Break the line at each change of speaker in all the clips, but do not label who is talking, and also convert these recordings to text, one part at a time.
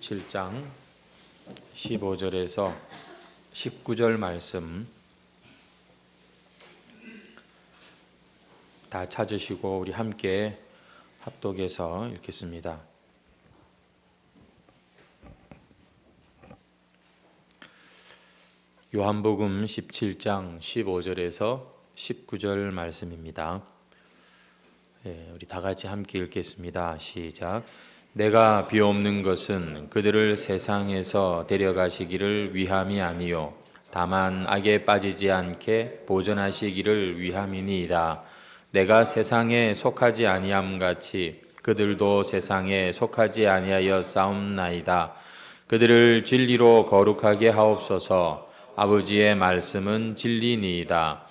17장 15절에서 19절 말씀 다 찾으시고 우리 함께 합독해서 읽겠습니다. 요한복음 17장 15절에서 19절 말씀입니다. 우리 다 같이 함께 읽겠습니다. 시작. 내가 비옵는 것은 그들을 세상에서 데려가시기를 위함이 아니요 다만 악에 빠지지 않게 보존하시기를 위함이니이다. 내가 세상에 속하지 아니함 같이 그들도 세상에 속하지 아니하여 싸움나이다. 그들을 진리로 거룩하게 하옵소서. 아버지의 말씀은 진리니이다.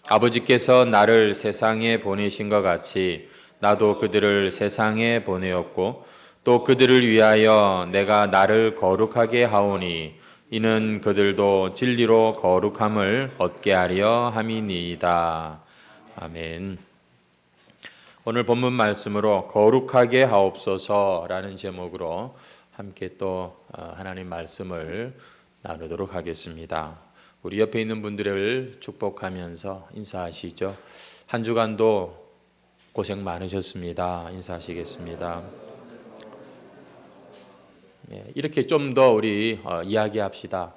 아버지께서 나를 세상에 보내신 것 같이 나도 그들을 세상에 보내었고 또 그들을 위하여 내가 나를 거룩하게 하오니 이는 그들도 진리로 거룩함을 얻게 하려 함이니이다. 아멘. 오늘 본문 말씀으로 거룩하게 하옵소서라는 제목으로 함께 또 하나님 말씀을 나누도록 하겠습니다. 우리 옆에 있는 분들을 축복하면서 인사하시죠. 한 주간도 고생 많으셨습니다. 인사하시겠습니다. 이렇게 좀 더 우리 이야기합시다.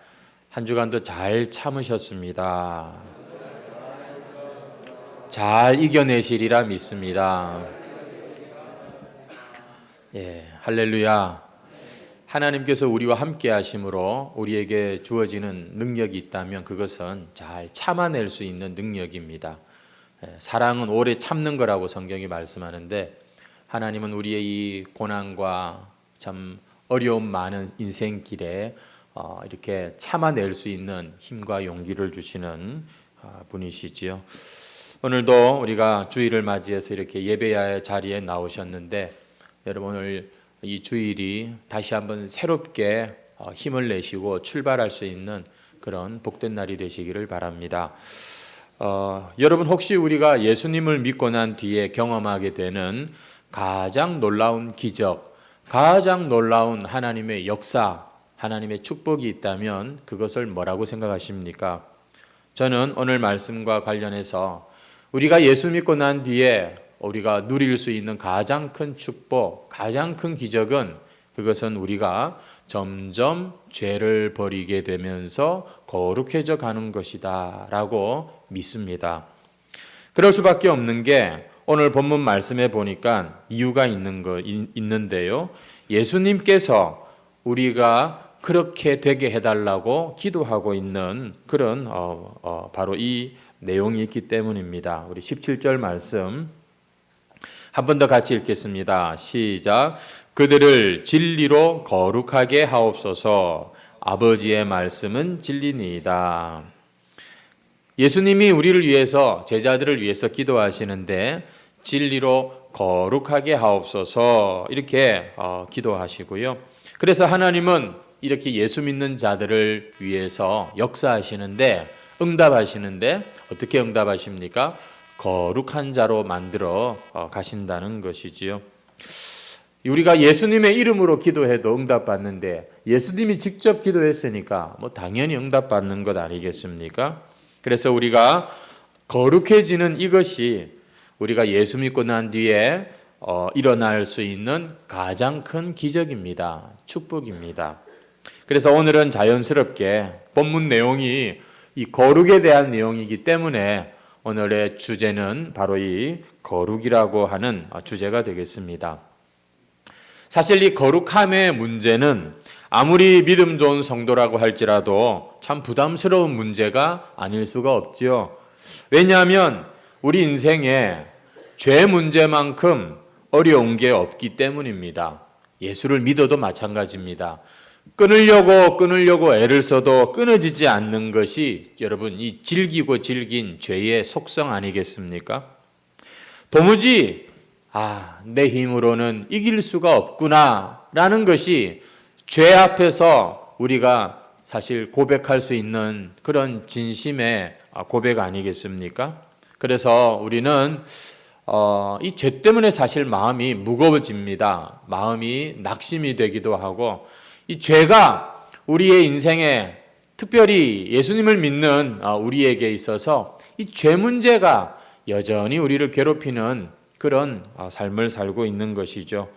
한 주간도 잘 참으셨습니다. 잘 이겨내시리라 믿습니다. 할렐루야. 하나님께서 우리와 함께 하심으로 우리에게 주어지는 능력이 있다면 그것은 잘 참아낼 수 있는 능력입니다. 사랑은 오래 참는 거라고 성경이 말씀하는데 하나님은 우리의 이 고난과 참 어려움 많은 인생길에 이렇게 참아낼 수 있는 힘과 용기를 주시는 분이시지요. 오늘도 우리가 주일을 맞이해서 이렇게 예배의 자리에 나오셨는데 여러분 오늘 이 주일이 다시 한번 새롭게 힘을 내시고 출발할 수 있는 그런 복된 날이 되시기를 바랍니다. 여러분 혹시 우리가 예수님을 믿고 난 뒤에 경험하게 되는 가장 놀라운 기적, 가장 놀라운 하나님의 역사, 하나님의 축복이 있다면 그것을 뭐라고 생각하십니까? 저는 오늘 말씀과 관련해서 우리가 예수 믿고 난 뒤에 우리가 누릴 수 있는 가장 큰 축복, 가장 큰 기적은 그것은 우리가 점점 죄를 버리게 되면서 거룩해져 가는 것이다 라고 믿습니다. 그럴 수밖에 없는 게 오늘 본문 말씀에 보니까 이유가 있는데요. 예수님께서 우리가 그렇게 되게 해달라고 기도하고 있는 그런 바로 이 내용이 있기 때문입니다. 우리 17절 말씀 한 번 더 같이 읽겠습니다. 시작. 그들을 진리로 거룩하게 하옵소서. 아버지의 말씀은 진리니이다. 예수님이 우리를 위해서 제자들을 위해서 기도하시는데 진리로 거룩하게 하옵소서 이렇게 기도하시고요. 그래서 하나님은 이렇게 예수 믿는 자들을 위해서 역사하시는데 응답하시는데 어떻게 응답하십니까? 거룩한 자로 만들어 가신다는 것이지요. 우리가 예수님의 이름으로 기도해도 응답받는데 예수님이 직접 기도했으니까 당연히 응답받는 것 아니겠습니까? 그래서 우리가 거룩해지는 이것이 우리가 예수 믿고 난 뒤에 일어날 수 있는 가장 큰 기적입니다. 축복입니다. 그래서 오늘은 자연스럽게 본문 내용이 이 거룩에 대한 내용이기 때문에 오늘의 주제는 바로 이 거룩이라고 하는 주제가 되겠습니다. 사실 이 거룩함의 문제는 아무리 믿음 좋은 성도라고 할지라도 참 부담스러운 문제가 아닐 수가 없지요. 왜냐하면 우리 인생에 죄 문제만큼 어려운 게 없기 때문입니다. 예수를 믿어도 마찬가지입니다. 끊으려고 애를 써도 끊어지지 않는 것이 여러분 이 질기고 질긴 죄의 속성 아니겠습니까? 도무지 내 힘으로는 이길 수가 없구나 라는 것이 죄 앞에서 우리가 사실 고백할 수 있는 그런 진심의 고백 아니겠습니까? 그래서 우리는 이 죄 때문에 사실 마음이 무거워집니다. 마음이 낙심이 되기도 하고 이 죄가 우리의 인생에 특별히 예수님을 믿는 우리에게 있어서 이 죄 문제가 여전히 우리를 괴롭히는 그런 삶을 살고 있는 것이죠.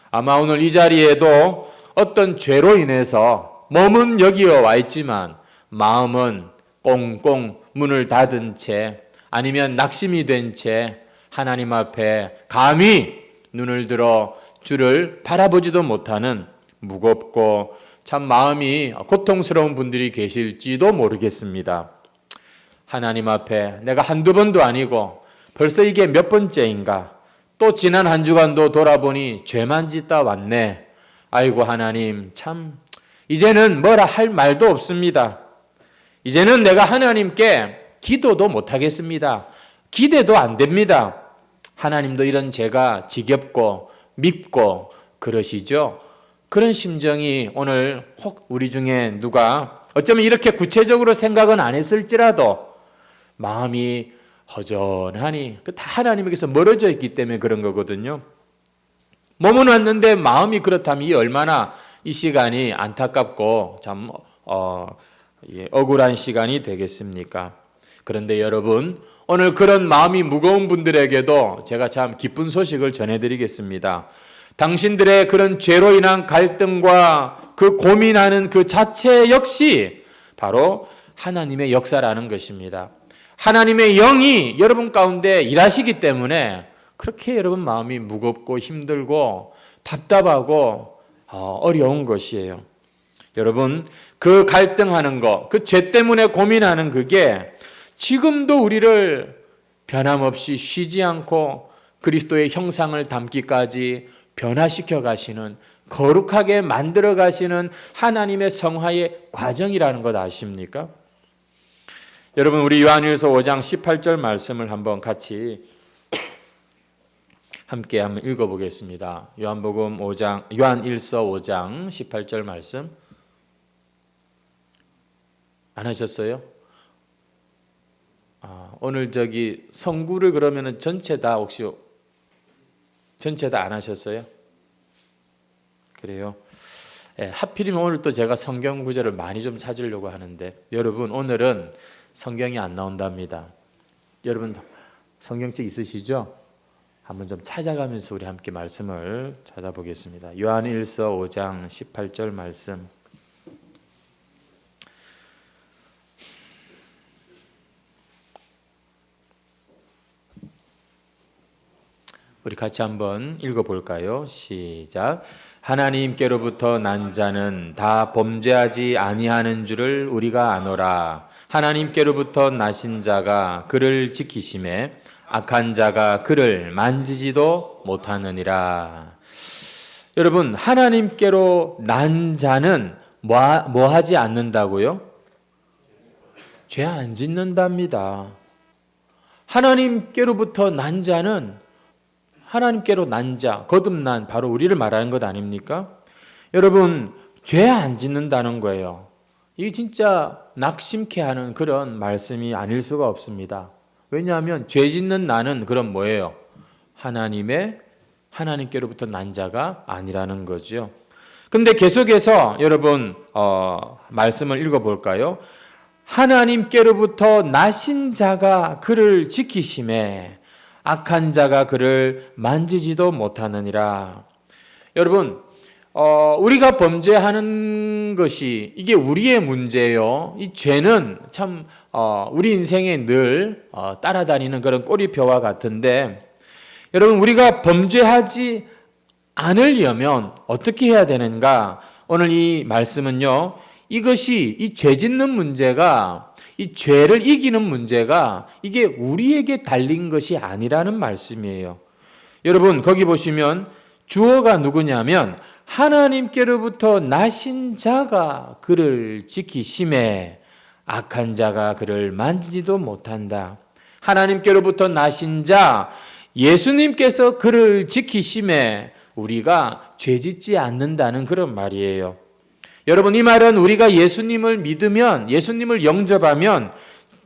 아마 오늘 이 자리에도 어떤 죄로 인해서 몸은 여기에 와 있지만 마음은 꽁꽁 문을 닫은 채 아니면 낙심이 된 채 하나님 앞에 감히 눈을 들어 주를 바라보지도 못하는 무겁고 참 마음이 고통스러운 분들이 계실지도 모르겠습니다. 하나님 앞에 내가 한두 번도 아니고 벌써 이게 몇 번째인가? 또 지난 한 주간도 돌아보니 죄만 짓다 왔네. 아이고 하나님 참 이제는 뭐라 할 말도 없습니다. 이제는 내가 하나님께 기도도 못하겠습니다. 기대도 안 됩니다. 하나님도 이런 제가 지겹고 밉고 그러시죠. 그런 심정이 오늘 혹 우리 중에 누가 어쩌면 이렇게 구체적으로 생각은 안 했을지라도 마음이 허전하니 다 하나님에게서 멀어져 있기 때문에 그런 거거든요. 몸은 왔는데 마음이 그렇다면 이 얼마나 이 시간이 안타깝고 참 억울한 시간이 되겠습니까? 그런데 여러분 오늘 그런 마음이 무거운 분들에게도 제가 참 기쁜 소식을 전해드리겠습니다. 당신들의 그런 죄로 인한 갈등과 그 고민하는 그 자체 역시 바로 하나님의 역사라는 것입니다. 하나님의 영이 여러분 가운데 일하시기 때문에 그렇게 여러분 마음이 무겁고 힘들고 답답하고 어려운 것이에요. 여러분 그 갈등하는 거, 그 죄 때문에 고민하는 그게 지금도 우리를 변함없이 쉬지 않고 그리스도의 형상을 담기까지 변화시켜 가시는 거룩하게 만들어 가시는 하나님의 성화의 과정이라는 것 아십니까? 여러분 우리 요한일서 5장 18절 말씀을 한번 같이 함께 한번 읽어보겠습니다. 요한일서 5장 18절 말씀 안 하셨어요? 오늘 성구를 그러면은 전체 다 안 하셨어요? 그래요? 하필이면 오늘 또 제가 성경 구절을 많이 좀 찾으려고 하는데 여러분 오늘은 성경이 안 나온답니다. 여러분 성경책 있으시죠? 한번 좀 찾아가면서 우리 함께 말씀을 찾아보겠습니다. 요한일서 5장 18절 말씀 우리 같이 한번 읽어볼까요? 시작. 하나님께로부터 난 자는 다 범죄하지 아니하는 줄을 우리가 아노라. 하나님께로부터 나신 자가 그를 지키심에 악한 자가 그를 만지지도 못하느니라. 여러분 하나님께로 난 자는 뭐 하지 않는다고요? 죄 안 짓는답니다. 하나님께로부터 난 자는 하나님께로 난 자, 거듭난 바로 우리를 말하는 것 아닙니까? 여러분 죄 안 짓는다는 거예요. 이게 진짜 낙심케 하는 그런 말씀이 아닐 수가 없습니다. 왜냐하면 죄 짓는 나는 그럼 뭐예요? 하나님께로부터 난 자가 아니라는 거죠. 근데 계속해서 여러분 말씀을 읽어볼까요? 하나님께로부터 나신 자가 그를 지키심에 악한 자가 그를 만지지도 못하느니라. 여러분 우리가 범죄하는 것이 이게 우리의 문제예요. 이 죄는 참 우리 인생에 늘 따라다니는 그런 꼬리표와 같은데 여러분 우리가 범죄하지 않으려면 어떻게 해야 되는가? 오늘 이 말씀은요. 이것이 이 죄 짓는 문제가 이 죄를 이기는 문제가 이게 우리에게 달린 것이 아니라는 말씀이에요. 여러분 거기 보시면 주어가 누구냐면 하나님께로부터 나신 자가 그를 지키심에 악한 자가 그를 만지지도 못한다. 하나님께로부터 나신 자 예수님께서 그를 지키심에 우리가 죄짓지 않는다는 그런 말이에요. 여러분 이 말은 우리가 예수님을 믿으면 예수님을 영접하면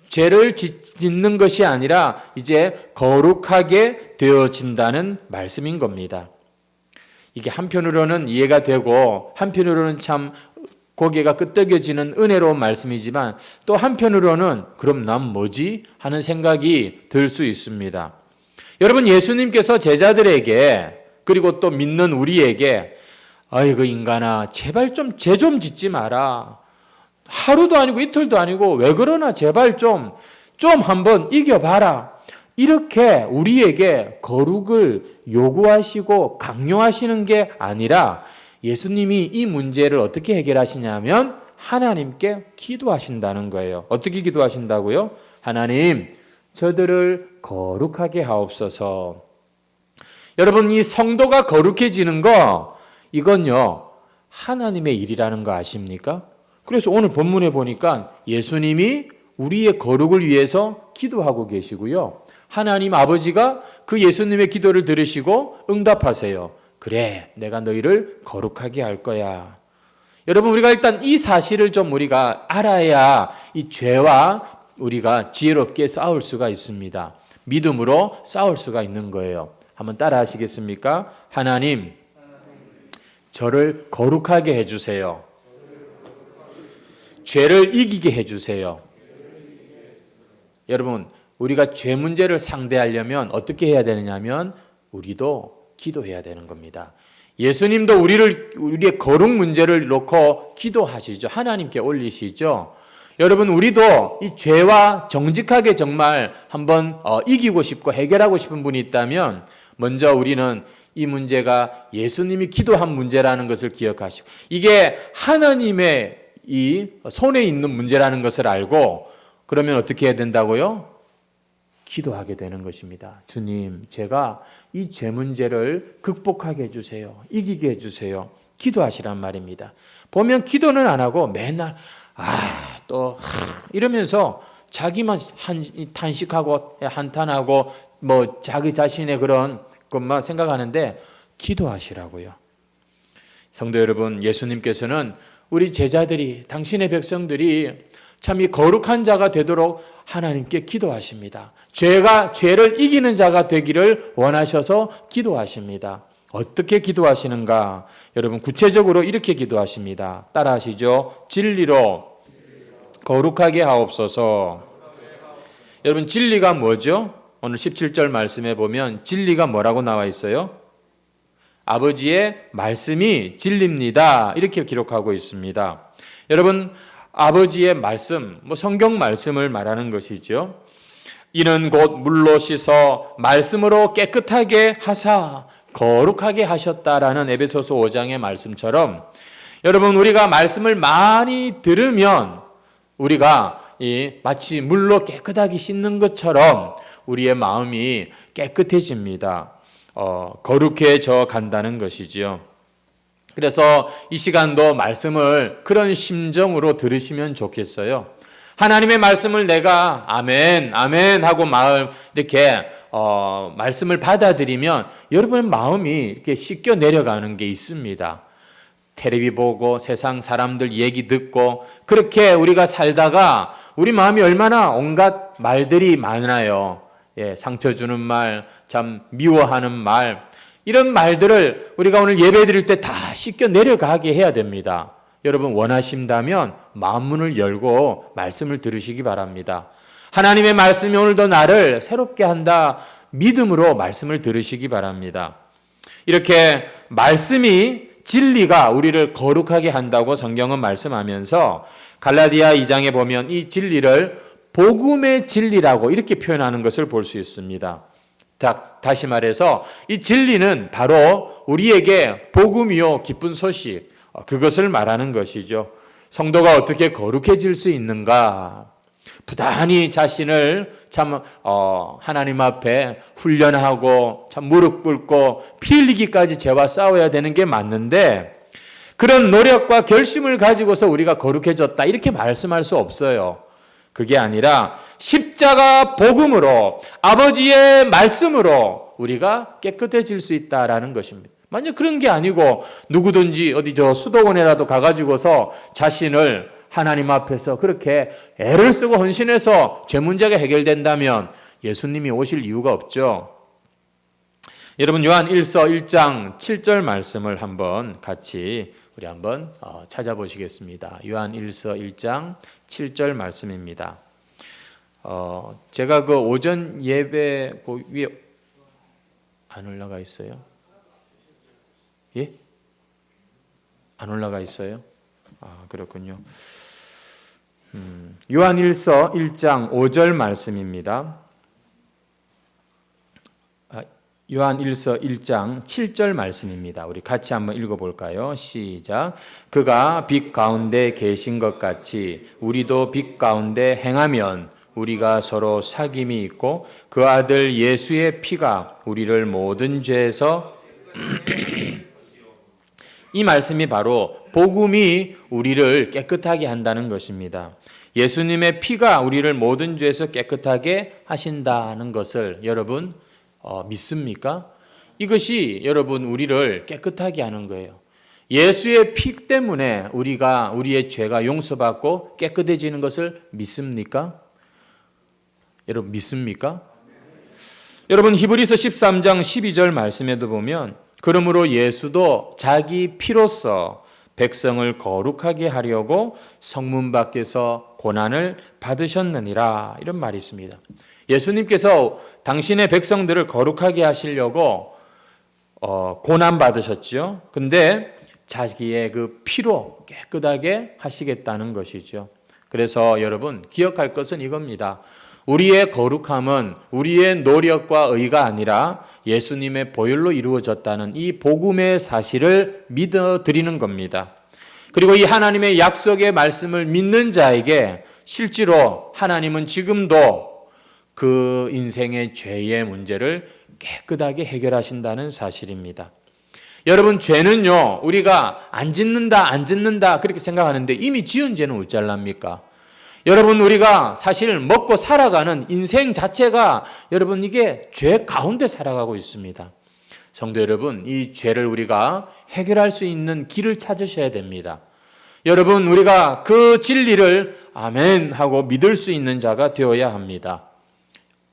죄를 짓는 것이 아니라 이제 거룩하게 되어진다는 말씀인 겁니다. 이게 한편으로는 이해가 되고 한편으로는 참 고개가 끄덕여지는 은혜로운 말씀이지만 또 한편으로는 그럼 난 뭐지? 하는 생각이 들 수 있습니다. 여러분, 예수님께서 제자들에게 그리고 또 믿는 우리에게 아이고 인간아 제발 좀 죄 좀 짓지 마라. 하루도 아니고 이틀도 아니고 왜 그러나 제발 좀 한번 이겨봐라. 이렇게 우리에게 거룩을 요구하시고 강요하시는 게 아니라 예수님이 이 문제를 어떻게 해결하시냐면 하나님께 기도하신다는 거예요. 어떻게 기도하신다고요? 하나님, 저들을 거룩하게 하옵소서. 여러분, 이 성도가 거룩해지는 거 이건요 하나님의 일이라는 거 아십니까? 그래서 오늘 본문에 보니까 예수님이 우리의 거룩을 위해서 기도하고 계시고요. 하나님 아버지가 그 예수님의 기도를 들으시고 응답하세요. 그래, 내가 너희를 거룩하게 할 거야. 여러분, 우리가 일단 이 사실을 좀 우리가 알아야 이 죄와 우리가 지혜롭게 싸울 수가 있습니다. 믿음으로 싸울 수가 있는 거예요. 한번 따라 하시겠습니까? 하나님, 저를 거룩하게 해주세요. 죄를 이기게 해주세요. 여러분, 우리가 죄 문제를 상대하려면 어떻게 해야 되느냐면 우리도 기도해야 되는 겁니다. 예수님도 우리의 거룩 문제를 놓고 기도하시죠. 하나님께 올리시죠. 여러분, 우리도 이 죄와 정직하게 정말 한번 이기고 싶고 해결하고 싶은 분이 있다면 먼저 우리는 이 문제가 예수님이 기도한 문제라는 것을 기억하시고 이게 하나님의 이 손에 있는 문제라는 것을 알고 그러면 어떻게 해야 된다고요? 기도하게 되는 것입니다. 주님, 제가 이 죄 문제를 극복하게 해주세요. 이기게 해주세요. 기도하시란 말입니다. 보면 기도는 안 하고 맨날 이러면서 자기만 탄식하고 한탄하고 뭐 자기 자신의 그런 것만 생각하는데 기도하시라고요. 성도 여러분, 예수님께서는 우리 제자들이 당신의 백성들이 참 이 거룩한 자가 되도록 하나님께 기도하십니다. 죄를 이기는 자가 되기를 원하셔서 기도하십니다. 어떻게 기도하시는가? 여러분, 구체적으로 이렇게 기도하십니다. 따라하시죠. 진리로 거룩하게 하옵소서. 여러분, 진리가 뭐죠? 오늘 17절 말씀에 보면 진리가 뭐라고 나와 있어요? 아버지의 말씀이 진리입니다. 이렇게 기록하고 있습니다. 여러분, 아버지의 말씀, 성경 말씀을 말하는 것이죠. 이는 곧 물로 씻어 말씀으로 깨끗하게 하사 거룩하게 하셨다라는 에베소서 5장의 말씀처럼 여러분, 우리가 말씀을 많이 들으면 우리가 마치 물로 깨끗하게 씻는 것처럼 우리의 마음이 깨끗해집니다. 거룩해져 간다는 것이지요. 그래서 이 시간도 말씀을 그런 심정으로 들으시면 좋겠어요. 하나님의 말씀을 내가 아멘, 아멘 하고 이렇게 말씀을 받아들이면 여러분의 마음이 이렇게 씻겨 내려가는 게 있습니다. 텔레비 보고 세상 사람들 얘기 듣고 그렇게 우리가 살다가 우리 마음이 얼마나 온갖 말들이 많아요. 상처 주는 말, 참 미워하는 말, 이런 말들을 우리가 오늘 예배 드릴 때 다 씻겨 내려가게 해야 됩니다. 여러분, 원하신다면 마음문을 열고 말씀을 들으시기 바랍니다. 하나님의 말씀이 오늘도 나를 새롭게 한다. 믿음으로 말씀을 들으시기 바랍니다. 이렇게 말씀이 진리가 우리를 거룩하게 한다고 성경은 말씀하면서 갈라디아 2장에 보면 이 진리를 복음의 진리라고 이렇게 표현하는 것을 볼 수 있습니다. 다시 말해서 이 진리는 바로 우리에게 복음이요 기쁜 소식, 그것을 말하는 것이죠. 성도가 어떻게 거룩해질 수 있는가? 부단히 자신을 참 하나님 앞에 훈련하고 참 무릎 꿇고 피 흘리기까지 죄와 싸워야 되는 게 맞는데 그런 노력과 결심을 가지고서 우리가 거룩해졌다 이렇게 말씀할 수 없어요. 그게 아니라 십자가 복음으로 아버지의 말씀으로 우리가 깨끗해질 수 있다라는 것입니다. 만약 그런 게 아니고 누구든지 어디 수도원에라도 가가지고서 자신을 하나님 앞에서 그렇게 애를 쓰고 헌신해서 죄 문제가 해결된다면 예수님이 오실 이유가 없죠. 여러분 요한 1서 1장 7절 말씀을 한번 같이 우리 한번 찾아보시겠습니다. 요한 1서 1장 7절 말씀입니다. 제가 그 오전 예배 그 위에 안 올라가 있어요? 예? 안 올라가 있어요? 그렇군요. 요한 1서 1장 5절 말씀입니다. 요한 1서 1장 7절 말씀입니다. 우리 같이 한번 읽어볼까요? 시작. 그가 빛 가운데 계신 것 같이 우리도 빛 가운데 행하면 우리가 서로 사귐이 있고 그 아들 예수의 피가 우리를 모든 죄에서 이 말씀이 바로 복음이 우리를 깨끗하게 한다는 것입니다. 예수님의 피가 우리를 모든 죄에서 깨끗하게 하신다는 것을 여러분 믿습니까? 이것이 여러분 우리를 깨끗하게 하는 거예요. 예수의 피 때문에 우리의 죄가 용서받고 깨끗해지는 것을 믿습니까? 여러분 믿습니까? 여러분 히브리서 13장 12절 말씀에도 보면 그러므로 예수도 자기 피로써 백성을 거룩하게 하려고 성문 밖에서 고난을 받으셨느니라 이런 말이 있습니다. 예수님께서 당신의 백성들을 거룩하게 하시려고 고난 받으셨죠. 근데 자기의 그 피로 깨끗하게 하시겠다는 것이죠. 그래서 여러분 기억할 것은 이겁니다. 우리의 거룩함은 우리의 노력과 의가 아니라 예수님의 보혈로 이루어졌다는 이 복음의 사실을 믿어드리는 겁니다. 그리고 이 하나님의 약속의 말씀을 믿는 자에게 실제로 하나님은 지금도 그 인생의 죄의 문제를 깨끗하게 해결하신다는 사실입니다. 여러분 죄는요 우리가 안 짓는다 그렇게 생각하는데 이미 지은 죄는 어쩔랍니까? 여러분 우리가 사실 먹고 살아가는 인생 자체가 여러분 이게 죄 가운데 살아가고 있습니다. 성도 여러분 이 죄를 우리가 해결할 수 있는 길을 찾으셔야 됩니다. 여러분 우리가 그 진리를 아멘 하고 믿을 수 있는 자가 되어야 합니다.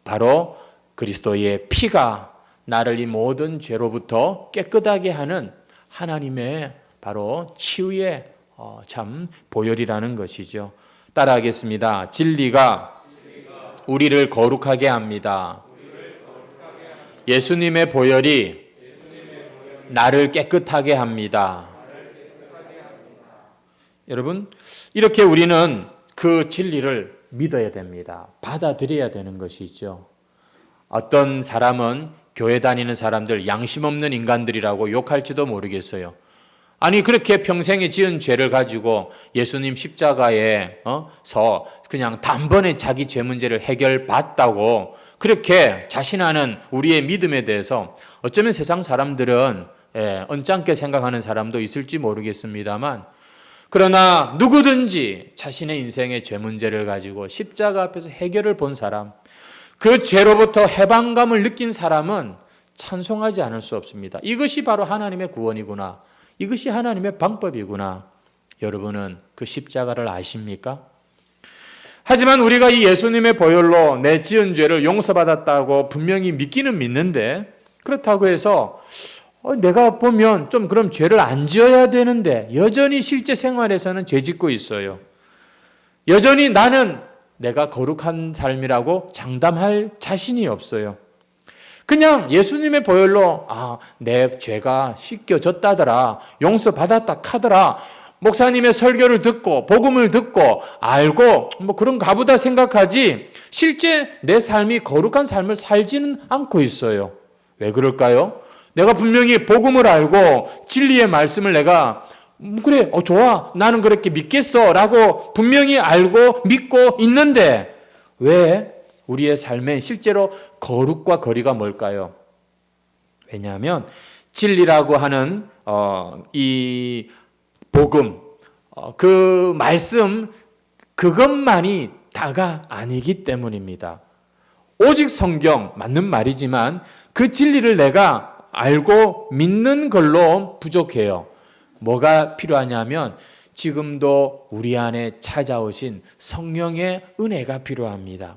바로 그리스도의 피가 나를 이 모든 죄로부터 깨끗하게 하는 하나님의 바로 치유의 참 보혈이라는 것이죠. 따라하겠습니다. 진리가 우리를 거룩하게 합니다. 예수님의 보혈이 나를 깨끗하게 합니다. 여러분, 이렇게 우리는 그 진리를 믿어야 됩니다. 받아들여야 되는 것이죠. 어떤 사람은 교회 다니는 사람들 양심 없는 인간들이라고 욕할지도 모르겠어요. 아니 그렇게 평생에 지은 죄를 가지고 예수님 십자가에서 그냥 단번에 자기 죄 문제를 해결받다고 그렇게 자신하는 우리의 믿음에 대해서 어쩌면 세상 사람들은 언짢게 생각하는 사람도 있을지 모르겠습니다만 그러나 누구든지 자신의 인생의 죄 문제를 가지고 십자가 앞에서 해결을 본 사람, 그 죄로부터 해방감을 느낀 사람은 찬송하지 않을 수 없습니다. 이것이 바로 하나님의 구원이구나. 이것이 하나님의 방법이구나. 여러분은 그 십자가를 아십니까? 하지만 우리가 이 예수님의 보혈로 내 지은 죄를 용서받았다고 분명히 믿기는 믿는데 그렇다고 해서 내가 보면 좀 그럼 죄를 안 지어야 되는데 여전히 실제 생활에서는 죄 짓고 있어요. 여전히 나는 내가 거룩한 삶이라고 장담할 자신이 없어요. 그냥 예수님의 보혈로 내 죄가 씻겨졌다더라, 용서받았다 카더라, 목사님의 설교를 듣고 복음을 듣고 알고 그런가 보다 생각하지 실제 내 삶이 거룩한 삶을 살지는 않고 있어요. 왜 그럴까요? 내가 분명히 복음을 알고 진리의 말씀을 내가 그래 좋아 나는 그렇게 믿겠어 라고 분명히 알고 믿고 있는데 왜 우리의 삶엔 실제로 거룩과 거리가 뭘까요? 왜냐하면 진리라고 하는 이 복음, 그 말씀 그것만이 다가 아니기 때문입니다. 오직 성경 맞는 말이지만 그 진리를 내가 알고 믿는 걸로 부족해요. 뭐가 필요하냐면 지금도 우리 안에 찾아오신 성령의 은혜가 필요합니다.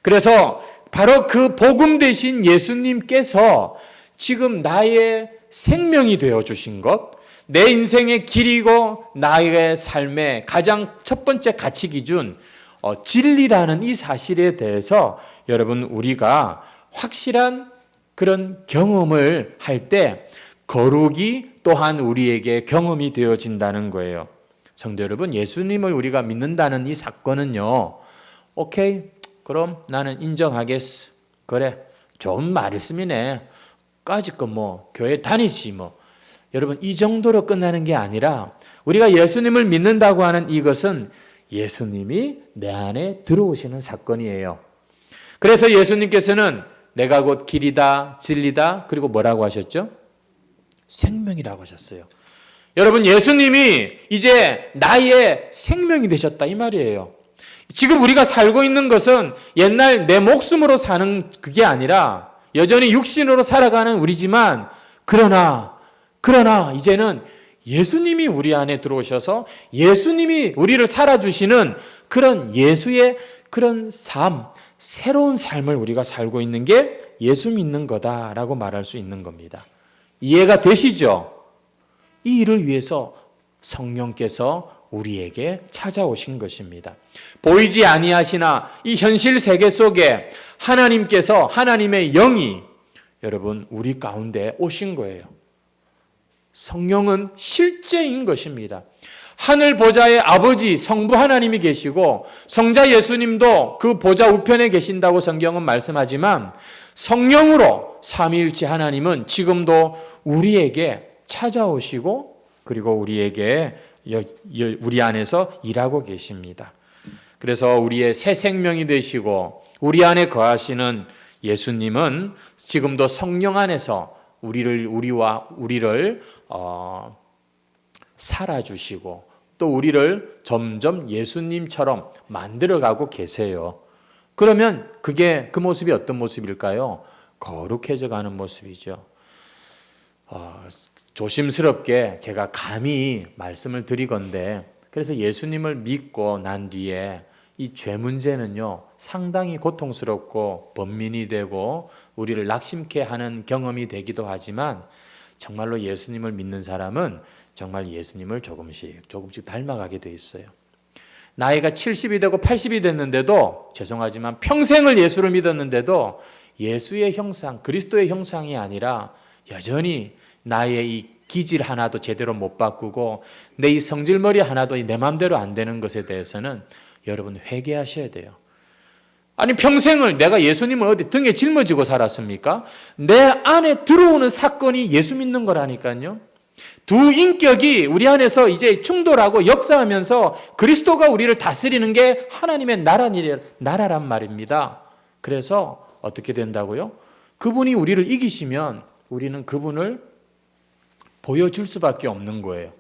그래서 바로 그 복음 대신 예수님께서 지금 나의 생명이 되어 주신 것, 내 인생의 길이고 나의 삶의 가장 첫 번째 가치 기준, 진리라는 이 사실에 대해서 여러분 우리가 확실한 그런 경험을 할 때 거룩이 또한 우리에게 경험이 되어진다는 거예요. 성도 여러분, 예수님을 우리가 믿는다는 이 사건은요, 오케이, 그럼 나는 인정하겠어. 그래, 좋은 말씀이네. 까짓거 뭐 교회 다니지 뭐. 여러분, 이 정도로 끝나는 게 아니라 우리가 예수님을 믿는다고 하는 이것은 예수님이 내 안에 들어오시는 사건이에요. 그래서 예수님께서는 내가 곧 길이다, 진리다, 그리고 뭐라고 하셨죠? 생명이라고 하셨어요. 여러분, 예수님이 이제 나의 생명이 되셨다 이 말이에요. 지금 우리가 살고 있는 것은 옛날 내 목숨으로 사는 그게 아니라 여전히 육신으로 살아가는 우리지만 그러나 이제는 예수님이 우리 안에 들어오셔서 예수님이 우리를 살아주시는 그런 예수의 그런 삶, 새로운 삶을 우리가 살고 있는 게 예수 믿는 거다라고 말할 수 있는 겁니다. 이해가 되시죠? 이 일을 위해서 성령께서 우리에게 찾아오신 것입니다. 보이지 아니하시나 이 현실 세계 속에 하나님께서 하나님의 영이 여러분 우리 가운데 오신 거예요. 성령은 실제인 것입니다. 하늘 보좌의 아버지 성부 하나님이 계시고 성자 예수님도 그 보좌 우편에 계신다고 성경은 말씀하지만 성령으로 삼위일체 하나님은 지금도 우리에게 찾아오시고 그리고 우리에게 우리 안에서 일하고 계십니다. 그래서 우리의 새 생명이 되시고 우리 안에 거하시는 예수님은 지금도 성령 안에서 우리를 살아주시고 또 우리를 점점 예수님처럼 만들어가고 계세요. 그러면 그 모습이 어떤 모습일까요? 거룩해져 가는 모습이죠. 조심스럽게 제가 감히 말씀을 드리건대 그래서 예수님을 믿고 난 뒤에 이 죄 문제는요 상당히 고통스럽고 번민이 되고 우리를 낙심케 하는 경험이 되기도 하지만 정말로 예수님을 믿는 사람은 정말 예수님을 조금씩 닮아가게 돼 있어요. 나이가 70이 되고 80이 됐는데도 죄송하지만 평생을 예수를 믿었는데도 예수의 형상, 그리스도의 형상이 아니라 여전히 나의 이 기질 하나도 제대로 못 바꾸고 내 이 성질머리 하나도 내 마음대로 안 되는 것에 대해서는 여러분 회개하셔야 돼요. 아니 평생을 내가 예수님을 어디 등에 짊어지고 살았습니까? 내 안에 들어오는 사건이 예수 믿는 거라니까요. 두 인격이 우리 안에서 이제 충돌하고 역사하면서 그리스도가 우리를 다스리는 게 하나님의 나라란 말입니다. 그래서 어떻게 된다고요? 그분이 우리를 이기시면 우리는 그분을 보여줄 수밖에 없는 거예요.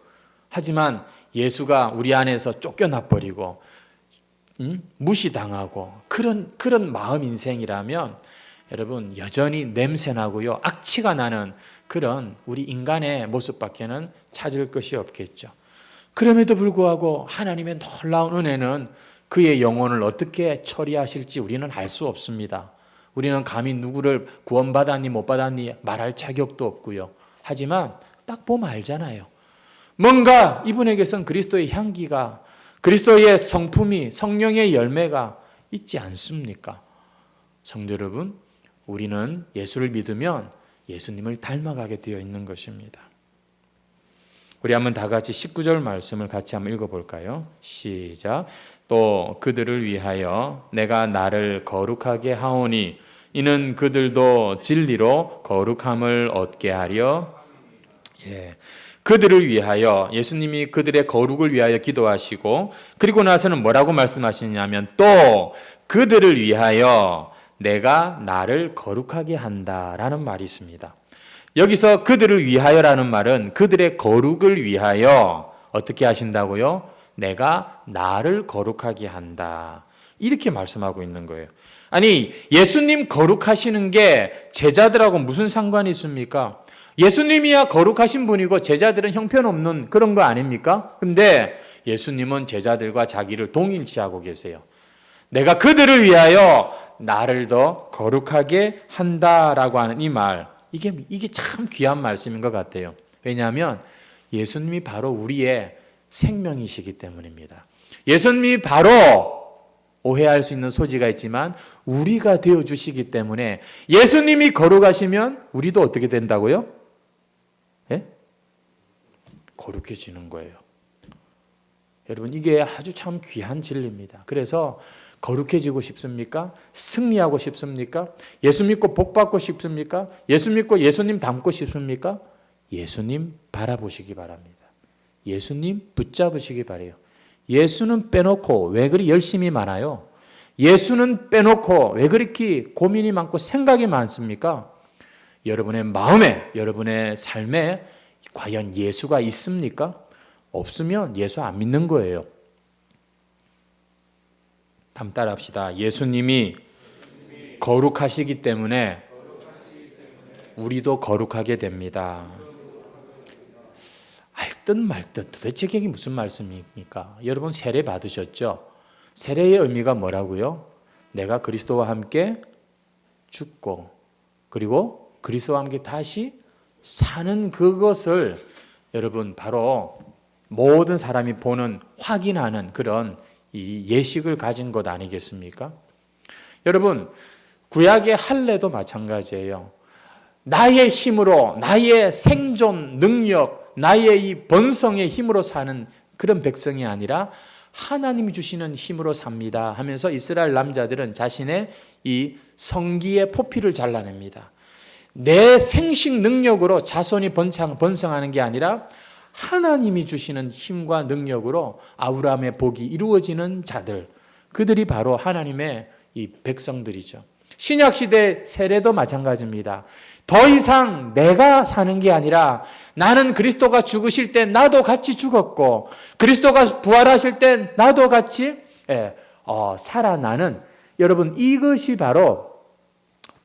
하지만 예수가 우리 안에서 쫓겨나버리고 무시당하고 그런 마음 인생이라면 여러분 여전히 냄새나고요 악취가 나는 그런 우리 인간의 모습밖에는 찾을 것이 없겠죠. 그럼에도 불구하고 하나님의 놀라운 은혜는 그의 영혼을 어떻게 처리하실지 우리는 알 수 없습니다. 우리는 감히 누구를 구원받았니 못 받았니 말할 자격도 없고요. 하지만 딱 보면 알잖아요. 뭔가 이분에게선 그리스도의 향기가 그리스도의 성품이 성령의 열매가 있지 않습니까? 성도 여러분, 우리는 예수를 믿으면 예수님을 닮아가게 되어 있는 것입니다. 우리 한번 다 같이 19절 말씀을 같이 한번 읽어볼까요? 시작. 또 그들을 위하여 내가 나를 거룩하게 하오니 이는 그들도 진리로 거룩함을 얻게 하려. 그들을 위하여 예수님이 그들의 거룩을 위하여 기도하시고 그리고 나서는 뭐라고 말씀하시냐면 또 그들을 위하여 내가 나를 거룩하게 한다라는 말이 있습니다. 여기서 그들을 위하여라는 말은 그들의 거룩을 위하여 어떻게 하신다고요? 내가 나를 거룩하게 한다. 이렇게 말씀하고 있는 거예요. 아니 예수님 거룩하시는 게 제자들하고 무슨 상관이 있습니까? 예수님이야 거룩하신 분이고 제자들은 형편없는 그런 거 아닙니까? 근데 예수님은 제자들과 자기를 동일시하고 계세요. 내가 그들을 위하여 나를 더 거룩하게 한다라고 하는 이 말, 이게 참 귀한 말씀인 것 같아요. 왜냐하면 예수님이 바로 우리의 생명이시기 때문입니다. 예수님이 바로 오해할 수 있는 소지가 있지만 우리가 되어주시기 때문에 예수님이 거룩하시면 우리도 어떻게 된다고요? 예? 거룩해지는 거예요. 여러분, 이게 아주 참 귀한 진리입니다. 그래서 거룩해지고 싶습니까? 승리하고 싶습니까? 예수 믿고 복 받고 싶습니까? 예수 믿고 예수님 닮고 싶습니까? 예수님 바라보시기 바랍니다. 예수님 붙잡으시기 바라요. 예수는 빼놓고 왜 그리 열심히 많아요? 예수는 빼놓고 왜 그렇게 고민이 많고 생각이 많습니까? 여러분의 마음에, 여러분의 삶에 과연 예수가 있습니까? 없으면 예수 안 믿는 거예요. 다음 따라 합시다. 예수님이 거룩하시기 때문에 우리도 거룩하게 됩니다. 알듯 말듯 도대체 이게 무슨 말씀입니까? 여러분 세례 받으셨죠? 세례의 의미가 뭐라고요? 내가 그리스도와 함께 죽고 그리고 그리스도와 함께 다시 사는 그것을 여러분 바로 모든 사람이 보는 확인하는 그런 이 예식을 가진 것 아니겠습니까? 여러분 구약의 할례도 마찬가지예요. 나의 힘으로 나의 생존 능력 나의 이 번성의 힘으로 사는 그런 백성이 아니라 하나님이 주시는 힘으로 삽니다 하면서 이스라엘 남자들은 자신의 이 성기의 포피를 잘라냅니다. 내 생식 능력으로 자손이 번성하는 게 아니라 하나님이 주시는 힘과 능력으로 아브라함의 복이 이루어지는 자들, 그들이 바로 하나님의 이 백성들이죠. 신약시대 세례도 마찬가지입니다. 더 이상 내가 사는 게 아니라 나는 그리스도가 죽으실 때 나도 같이 죽었고 그리스도가 부활하실 때 나도 같이 살아나는, 여러분 이것이 바로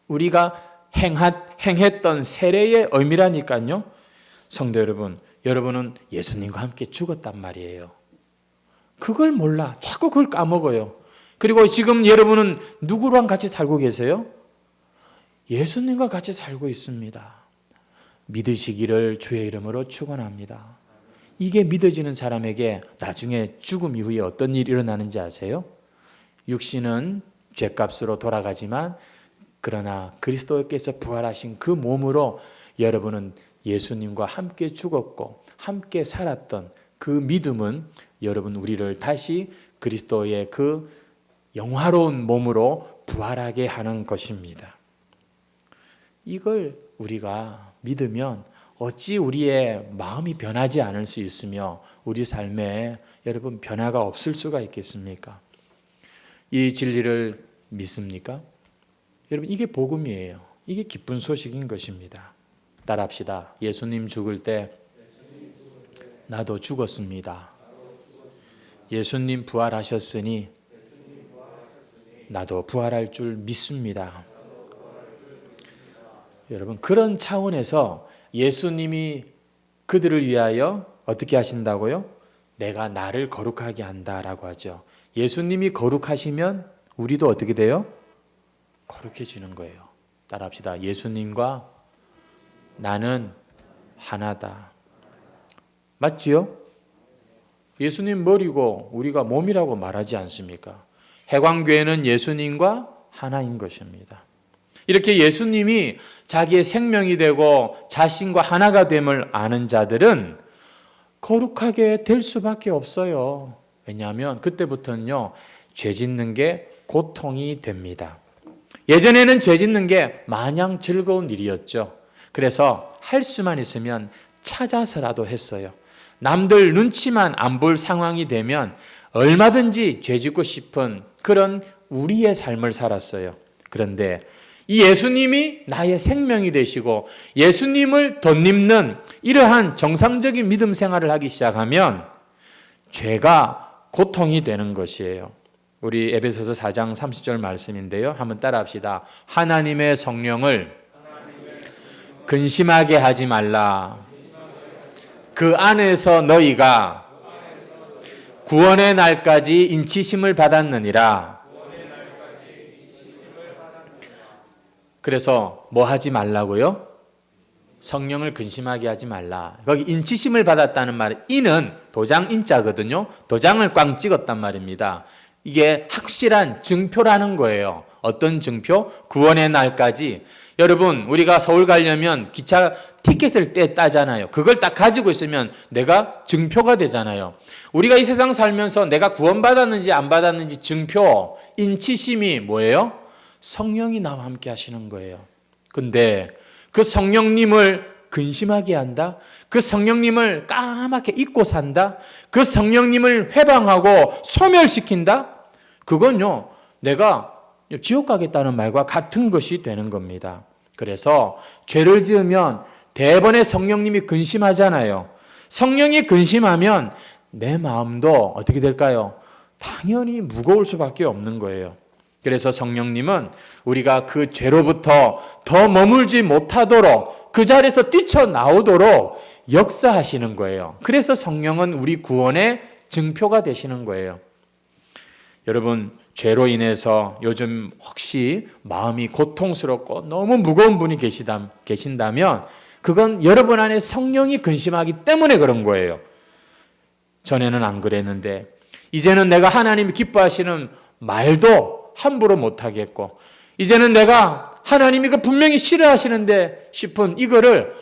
우리가 행했던 세례의 의미라니까요. 성도 여러분, 여러분은 예수님과 함께 죽었단 말이에요. 그걸 몰라. 자꾸 그걸 까먹어요. 그리고 지금 여러분은 누구랑 같이 살고 계세요? 예수님과 같이 살고 있습니다. 믿으시기를 주의 이름으로 축원합니다. 이게 믿어지는 사람에게 나중에 죽음 이후에 어떤 일이 일어나는지 아세요? 육신은 죄값으로 돌아가지만 그러나 그리스도께서 부활하신 그 몸으로 여러분은 예수님과 함께 죽었고 함께 살았던 그 믿음은 여러분 우리를 다시 그리스도의 그 영화로운 몸으로 부활하게 하는 것입니다. 이걸 우리가 믿으면 어찌 우리의 마음이 변하지 않을 수 있으며 우리 삶에 여러분 변화가 없을 수가 있겠습니까? 이 진리를 믿습니까? 여러분 이게 복음이에요. 이게 기쁜 소식인 것입니다. 따라합시다. 예수님 죽을 때 나도 죽었습니다. 예수님 부활하셨으니 나도 부활할 줄 믿습니다. 여러분 그런 차원에서 예수님이 그들을 위하여 어떻게 하신다고요? 내가 나를 거룩하게 한다라고 하죠. 예수님이 거룩하시면 우리도 어떻게 돼요? 거룩해지는 거예요. 따라합시다. 예수님과 나는 하나다. 맞지요? 예수님 머리고 우리가 몸이라고 말하지 않습니까? 해광교회는 예수님과 하나인 것입니다. 이렇게 예수님이 자기의 생명이 되고 자신과 하나가 됨을 아는 자들은 거룩하게 될 수밖에 없어요. 왜냐하면 그때부터는요, 죄 짓는 게 고통이 됩니다. 예전에는 죄 짓는 게 마냥 즐거운 일이었죠. 그래서 할 수만 있으면 찾아서라도 했어요. 남들 눈치만 안 볼 상황이 되면 얼마든지 죄 짓고 싶은 그런 우리의 삶을 살았어요. 그런데 이 예수님이 나의 생명이 되시고 예수님을 덧입는 이러한 정상적인 믿음 생활을 하기 시작하면 죄가 고통이 되는 것이에요. 우리 에베소서 4장 30절 말씀인데요. 한번 따라합시다. 하나님의 성령을 근심하게 하지 말라. 그 안에서 너희가 구원의 날까지 인치심을 받았느니라. 그래서 뭐 하지 말라고요? 성령을 근심하게 하지 말라. 거기 인치심을 받았다는 말은 인은 도장 인자거든요. 도장을 꽝 찍었단 말입니다. 이게 확실한 증표라는 거예요. 어떤 증표? 구원의 날까지. 여러분, 우리가 서울 가려면 기차 티켓을 따잖아요. 그걸 딱 가지고 있으면 내가 증표가 되잖아요. 우리가 이 세상 살면서 내가 구원받았는지 안 받았는지 증표, 인치심이 뭐예요? 성령이 나와 함께 하시는 거예요. 근데 그 성령님을 근심하게 한다? 그 성령님을 까맣게 잊고 산다? 그 성령님을 회방하고 소멸시킨다? 그건요, 내가 지옥 가겠다는 말과 같은 것이 되는 겁니다. 그래서 죄를 지으면 대번에 성령님이 근심하잖아요. 성령이 근심하면 내 마음도 어떻게 될까요? 당연히 무거울 수밖에 없는 거예요. 그래서 성령님은 우리가 그 죄로부터 더 머물지 못하도록 그 자리에서 뛰쳐나오도록 역사하시는 거예요. 그래서 성령은 우리 구원의 증표가 되시는 거예요. 여러분, 죄로 인해서 요즘 혹시 마음이 고통스럽고 너무 무거운 분이 계신다면 그건 여러분 안에 성령이 근심하기 때문에 그런 거예요. 전에는 안 그랬는데 이제는 내가 하나님이 기뻐하시는 말도 함부로 못하겠고 이제는 내가 하나님이 분명히 싫어하시는데 싶은 이거를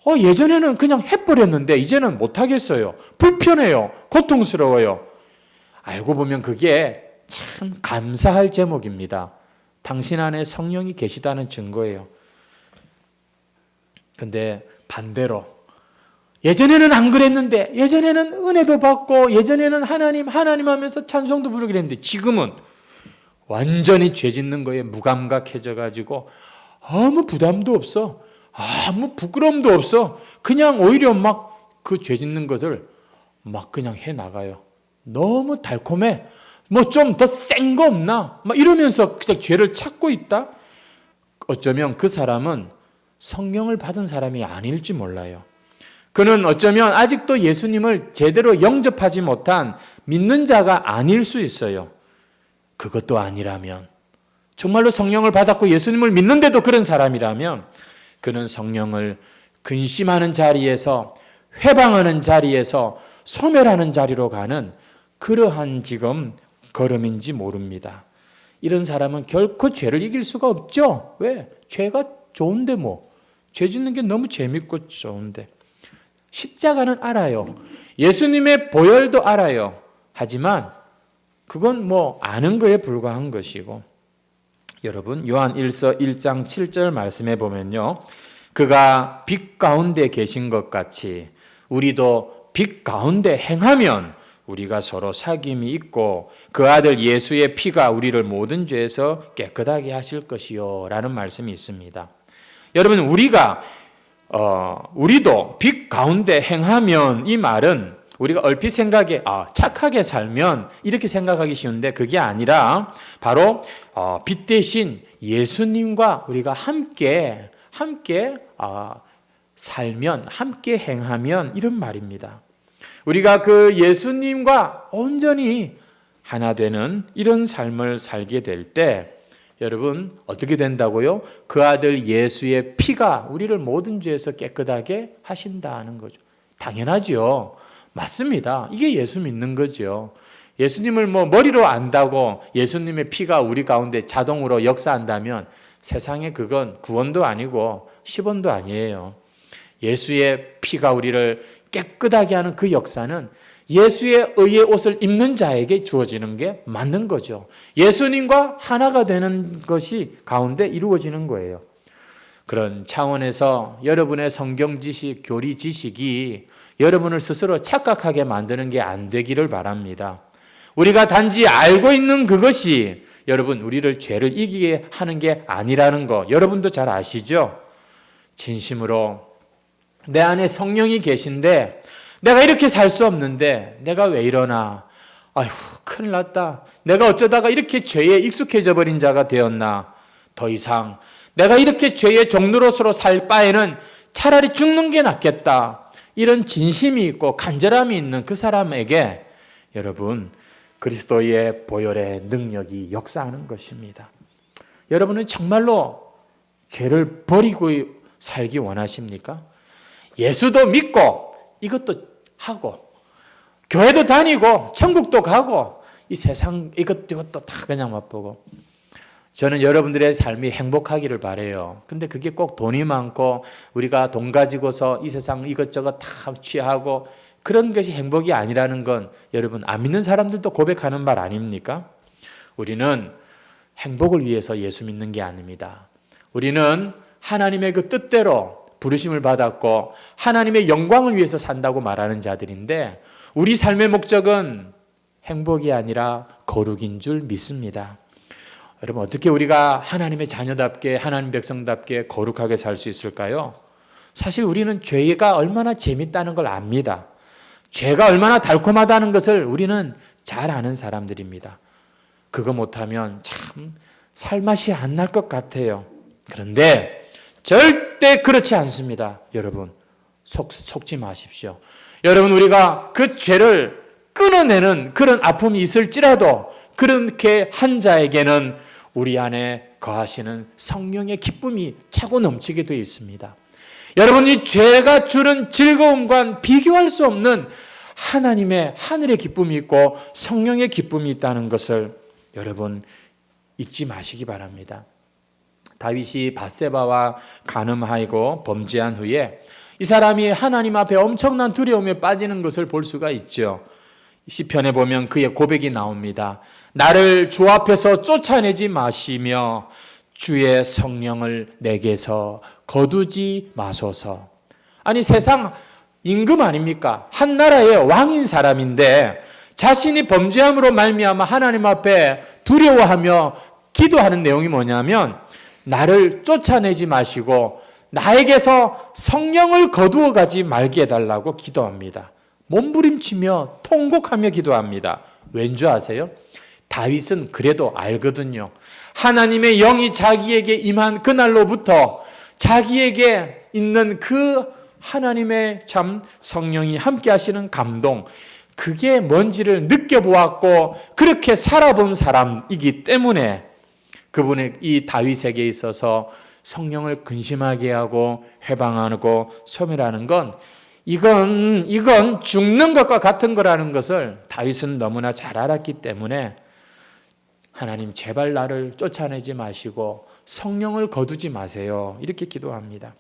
예전에는 그냥 해버렸는데 이제는 못하겠어요. 불편해요. 고통스러워요. 알고 보면 그게 참 감사할 제목입니다. 당신 안에 성령이 계시다는 증거예요. 근데 반대로 예전에는 안 그랬는데 예전에는 은혜도 받고 예전에는 하나님 하면서 찬송도 부르게 했는데 지금은 완전히 죄 짓는 거에 무감각해져 가지고 아무 부담도 없어. 아무 부끄러움도 없어. 그냥 오히려 막 그 죄 짓는 것을 막 그냥 해 나가요. 너무 달콤해. 뭐 좀 더 센 거 없나? 막 이러면서 그냥 죄를 찾고 있다? 어쩌면 그 사람은 성령을 받은 사람이 아닐지 몰라요. 그는 어쩌면 아직도 예수님을 제대로 영접하지 못한 믿는 자가 아닐 수 있어요. 그것도 아니라면, 정말로 성령을 받았고 예수님을 믿는데도 그런 사람이라면 그는 성령을 근심하는 자리에서, 회방하는 자리에서, 소멸하는 자리로 가는 그러한 지금 걸음인지 모릅니다. 이런 사람은 결코 죄를 이길 수가 없죠. 왜? 죄가 좋은데 뭐. 죄 짓는 게 너무 재밌고 좋은데. 십자가는 알아요. 예수님의 보혈도 알아요. 하지만 그건 뭐 아는 거에 불과한 것이고. 여러분, 요한 1서 1장 7절 말씀해 보면요. 그가 빛 가운데 계신 것 같이 우리도 빛 가운데 행하면 우리가 서로 사귐이 있고 그 아들 예수의 피가 우리를 모든 죄에서 깨끗하게 하실 것이요 라는 말씀이 있습니다. 여러분, 우리도 빛 가운데 행하면, 이 말은 우리가 얼핏 생각에 착하게 살면 이렇게 생각하기 쉬운데 그게 아니라 바로 빛 대신 예수님과 우리가 함께 살면, 함께 행하면 이런 말입니다. 우리가 그 예수님과 온전히 하나 되는 이런 삶을 살게 될 때 여러분 어떻게 된다고요? 그 아들 예수의 피가 우리를 모든 죄에서 깨끗하게 하신다는 거죠. 당연하죠. 맞습니다. 이게 예수 믿는 거죠. 예수님을 머리로 안다고 예수님의 피가 우리 가운데 자동으로 역사한다면 세상에 그건 구원도 아니고 10원도 아니에요. 예수의 피가 우리를 깨끗하게 하는 그 역사는 예수의 의의 옷을 입는 자에게 주어지는 게 맞는 거죠. 예수님과 하나가 되는 것이 가운데 이루어지는 거예요. 그런 차원에서 여러분의 성경 지식, 교리 지식이 여러분을 스스로 착각하게 만드는 게 안 되기를 바랍니다. 우리가 단지 알고 있는 그것이 여러분 우리를 죄를 이기게 하는 게 아니라는 거 여러분도 잘 아시죠? 진심으로 내 안에 성령이 계신데 내가 이렇게 살 수 없는데 내가 왜 이러나? 아휴, 큰일 났다. 내가 어쩌다가 이렇게 죄에 익숙해져 버린 자가 되었나? 더 이상 내가 이렇게 죄의 종노릇으로 살 바에는 차라리 죽는 게 낫겠다. 이런 진심이 있고 간절함이 있는 그 사람에게 여러분 그리스도의 보혈의 능력이 역사하는 것입니다. 여러분은 정말로 죄를 버리고 살기 원하십니까? 예수도 믿고 이것도 하고 교회도 다니고 천국도 가고 이 세상 이것저것도 다 그냥 맛보고 저는 여러분들의 삶이 행복하기를 바라요. 근데 그게 꼭 돈이 많고 우리가 돈 가지고서 이 세상 이것저것 다 취하고 그런 것이 행복이 아니라는 건 여러분 안 믿는 사람들도 고백하는 말 아닙니까? 우리는 행복을 위해서 예수 믿는 게 아닙니다. 우리는 하나님의 그 뜻대로 부르심을 받았고 하나님의 영광을 위해서 산다고 말하는 자들인데 우리 삶의 목적은 행복이 아니라 거룩인 줄 믿습니다. 여러분 어떻게 우리가 하나님의 자녀답게 하나님 백성답게 거룩하게 살 수 있을까요? 사실 우리는 죄가 얼마나 재밌다는 걸 압니다. 죄가 얼마나 달콤하다는 것을 우리는 잘 아는 사람들입니다. 그거 못하면 참 살맛이 안 날 것 같아요. 그런데 절대 그렇지 않습니다. 여러분 속지 마십시오. 여러분 우리가 그 죄를 끊어내는 그런 아픔이 있을지라도 그렇게 한 자에게는 우리 안에 거하시는 성령의 기쁨이 차고 넘치게 되어 있습니다. 여러분 이 죄가 주는 즐거움과는 비교할 수 없는 하나님의 하늘의 기쁨이 있고 성령의 기쁨이 있다는 것을 여러분 잊지 마시기 바랍니다. 다윗이 밧세바와 간음하고 범죄한 후에 이 사람이 하나님 앞에 엄청난 두려움에 빠지는 것을 볼 수가 있죠. 시편에 보면 그의 고백이 나옵니다. 나를 주 앞에서 쫓아내지 마시며 주의 성령을 내게서 거두지 마소서. 아니 세상 임금 아닙니까? 한 나라의 왕인 사람인데 자신이 범죄함으로 말미암아 하나님 앞에 두려워하며 기도하는 내용이 뭐냐면 나를 쫓아내지 마시고 나에게서 성령을 거두어 가지 말게 해달라고 기도합니다. 몸부림치며 통곡하며 기도합니다. 왠지 아세요? 다윗은 그래도 알거든요. 하나님의 영이 자기에게 임한 그날로부터 자기에게 있는 그 하나님의 참 성령이 함께 하시는 감동, 그게 뭔지를 느껴보았고 그렇게 살아본 사람이기 때문에 그분의 이 다윗에게 있어서 성령을 근심하게 하고 해방하고 소멸하는 건 이건 죽는 것과 같은 거라는 것을 다윗은 너무나 잘 알았기 때문에 하나님 제발 나를 쫓아내지 마시고 성령을 거두지 마세요. 이렇게 기도합니다.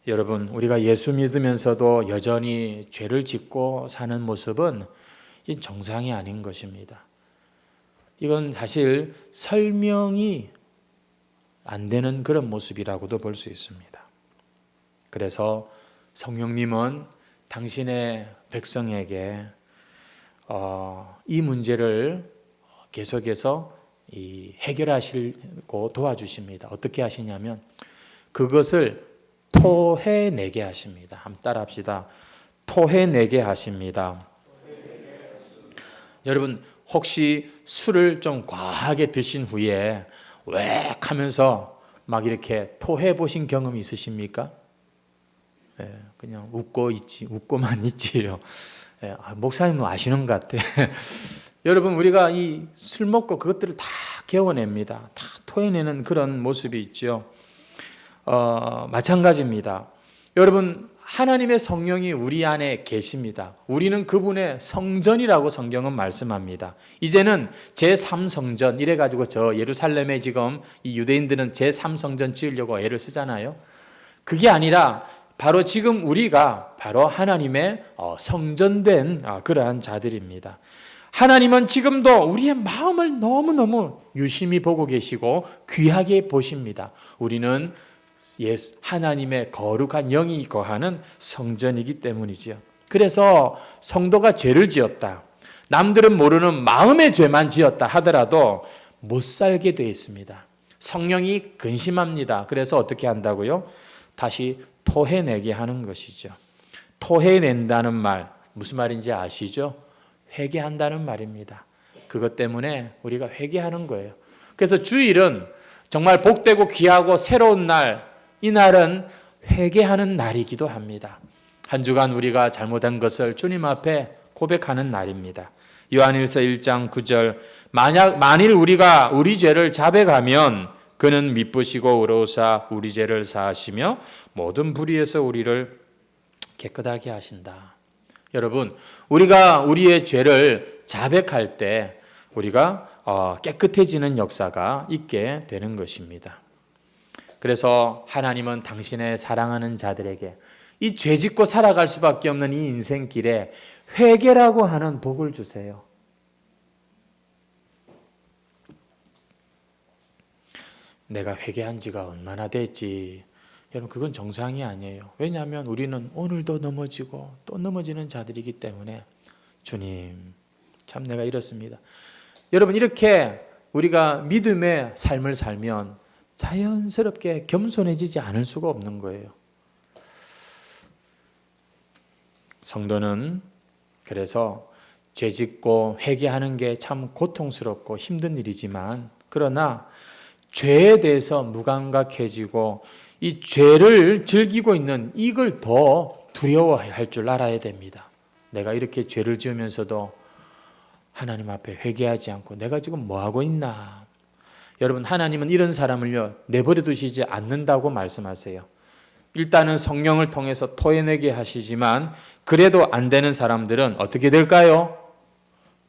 여러분 우리가 예수 믿으면서도 여전히 죄를 짓고 사는 모습은 정상이 아닌 것입니다. 이건 사실 설명이 안 되는 그런 모습이라고도 볼 수 있습니다. 그래서 성령님은 당신의 백성에게 이 문제를 계속해서 해결하시고 도와주십니다. 어떻게 하시냐면 그것을 토해내게 하십니다. 한번 따라합시다. 토해내게 하십니다. 여러분 혹시 술을 좀 과하게 드신 후에 웩 하면서 막 이렇게 토해 보신 경험이 있으십니까? 그냥 웃고만 있지요. 목사님은 아시는 것 같아. 여러분 우리가 이 술 먹고 그것들을 다 개워냅니다. 다 토해내는 그런 모습이 있죠. 마찬가지입니다. 여러분 하나님의 성령이 우리 안에 계십니다. 우리는 그분의 성전이라고 성경은 말씀합니다. 이제는 제3성전 이래가지고 저 예루살렘에 지금 이 유대인들은 제3성전 지으려고 애를 쓰잖아요. 그게 아니라 바로 지금 우리가 바로 하나님의 성전된 그러한 자들입니다. 하나님은 지금도 우리의 마음을 너무너무 유심히 보고 계시고 귀하게 보십니다. 우리는 하나님의 거룩한 영이 거하는 성전이기 때문이죠. 그래서 성도가 죄를 지었다, 남들은 모르는 마음의 죄만 지었다 하더라도 못 살게 되어 있습니다. 성령이 근심합니다. 그래서 어떻게 한다고요? 다시 토해내게 하는 것이죠. 토해낸다는 말 무슨 말인지 아시죠? 회개한다는 말입니다. 그것 때문에 우리가 회개하는 거예요. 그래서 주일은 정말 복되고 귀하고 새로운 날, 이 날은 회개하는 날이기도 합니다. 한 주간 우리가 잘못한 것을 주님 앞에 고백하는 날입니다. 요한일서 1장 9절 만일 우리가 우리 죄를 자백하면 그는 미쁘시고 의로우사 우리 죄를 사하시며 모든 불의에서 우리를 깨끗하게 하신다. 여러분, 우리가 우리의 죄를 자백할 때 우리가 깨끗해지는 역사가 있게 되는 것입니다. 그래서 하나님은 당신의 사랑하는 자들에게 이 죄짓고 살아갈 수밖에 없는 이 인생길에 회개라고 하는 복을 주세요. 내가 회개한 지가 얼마나 됐지. 여러분, 그건 정상이 아니에요. 왜냐하면 우리는 오늘도 넘어지고 또 넘어지는 자들이기 때문에 주님, 참 내가 이렇습니다. 여러분, 이렇게 우리가 믿음의 삶을 살면 자연스럽게 겸손해지지 않을 수가 없는 거예요. 성도는 그래서 죄짓고 회개하는 게 참 고통스럽고 힘든 일이지만, 그러나 죄에 대해서 무감각해지고 이 죄를 즐기고 있는 이걸 더 두려워할 줄 알아야 됩니다. 내가 이렇게 죄를 지으면서도 하나님 앞에 회개하지 않고 내가 지금 뭐 하고 있나. 여러분, 하나님은 이런 사람을요 내버려 두시지 않는다고 말씀하세요. 일단은 성령을 통해서 토해내게 하시지만 그래도 안 되는 사람들은 어떻게 될까요?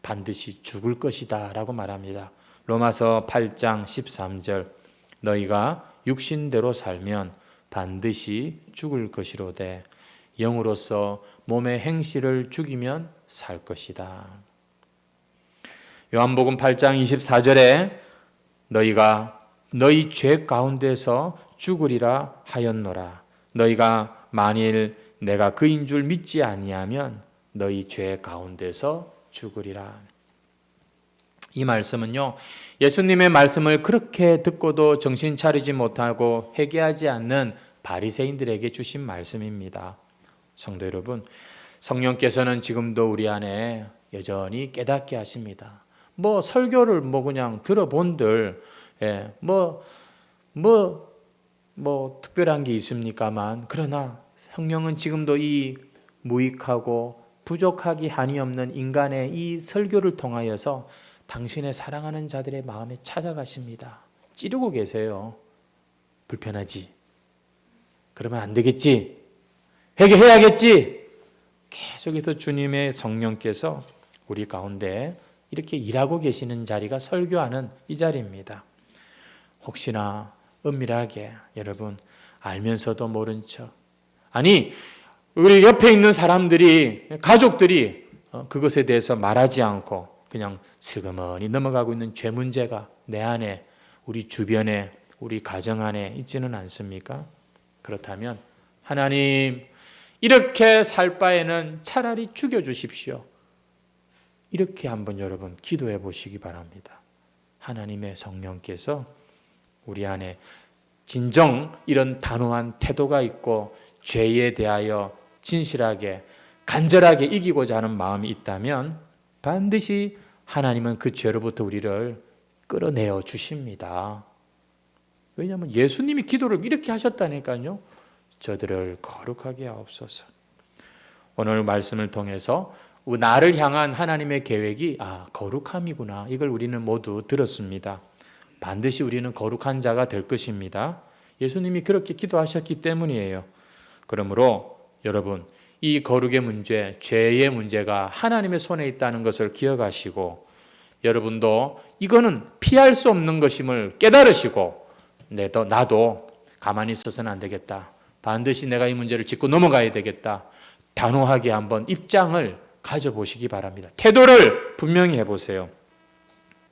반드시 죽을 것이다 라고 말합니다. 로마서 8장 13절, 너희가 육신대로 살면 반드시 죽을 것이로되 영으로서 몸의 행실을 죽이면 살 것이다. 요한복음 8장 24절에 너희가 너희 죄 가운데서 죽으리라 하였노라. 너희가 만일 내가 그인 줄 믿지 아니하면 너희 죄 가운데서 죽으리라. 이 말씀은요, 예수님의 말씀을 그렇게 듣고도 정신 차리지 못하고 회개하지 않는 바리새인들에게 주신 말씀입니다. 성도 여러분, 성령께서는 지금도 우리 안에 여전히 깨닫게 하십니다. 설교를 그냥 들어본들 특별한 게 있습니까만, 그러나 성령은 지금도 이 무익하고 부족하기 한이 없는 인간의 이 설교를 통하여서 당신의 사랑하는 자들의 마음에 찾아가십니다. 찌르고 계세요. 불편하지? 그러면 안 되겠지? 회개해야겠지? 계속해서 주님의 성령께서 우리 가운데 이렇게 일하고 계시는 자리가 설교하는 이 자리입니다. 혹시나 은밀하게 여러분 알면서도 모른 척, 아니 우리 옆에 있는 사람들이, 가족들이 그것에 대해서 말하지 않고 그냥 슬그머니 넘어가고 있는 죄 문제가 내 안에, 우리 주변에, 우리 가정 안에 있지는 않습니까? 그렇다면 하나님, 이렇게 살 바에는 차라리 죽여주십시오. 이렇게 한번 여러분 기도해 보시기 바랍니다. 하나님의 성령께서 우리 안에 진정 이런 단호한 태도가 있고 죄에 대하여 진실하게 간절하게 이기고자 하는 마음이 있다면 반드시 하나님은 그 죄로부터 우리를 끌어내어 주십니다. 왜냐하면 예수님이 기도를 이렇게 하셨다니까요. 저들을 거룩하게 하옵소서. 오늘 말씀을 통해서 나를 향한 하나님의 계획이 거룩함이구나, 이걸 우리는 모두 들었습니다. 반드시 우리는 거룩한 자가 될 것입니다. 예수님이 그렇게 기도하셨기 때문이에요. 그러므로 여러분, 이 거룩의 문제, 죄의 문제가 하나님의 손에 있다는 것을 기억하시고, 여러분도 이거는 피할 수 없는 것임을 깨달으시고, 나도 가만히 있어서는 안 되겠다, 반드시 내가 이 문제를 짚고 넘어가야 되겠다, 단호하게 한번 입장을 가져보시기 바랍니다. 태도를 분명히 해보세요.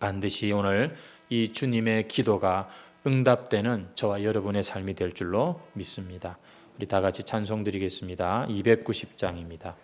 반드시 오늘 이 주님의 기도가 응답되는 저와 여러분의 삶이 될 줄로 믿습니다. 우리 다 같이 찬송 드리겠습니다. 290장입니다.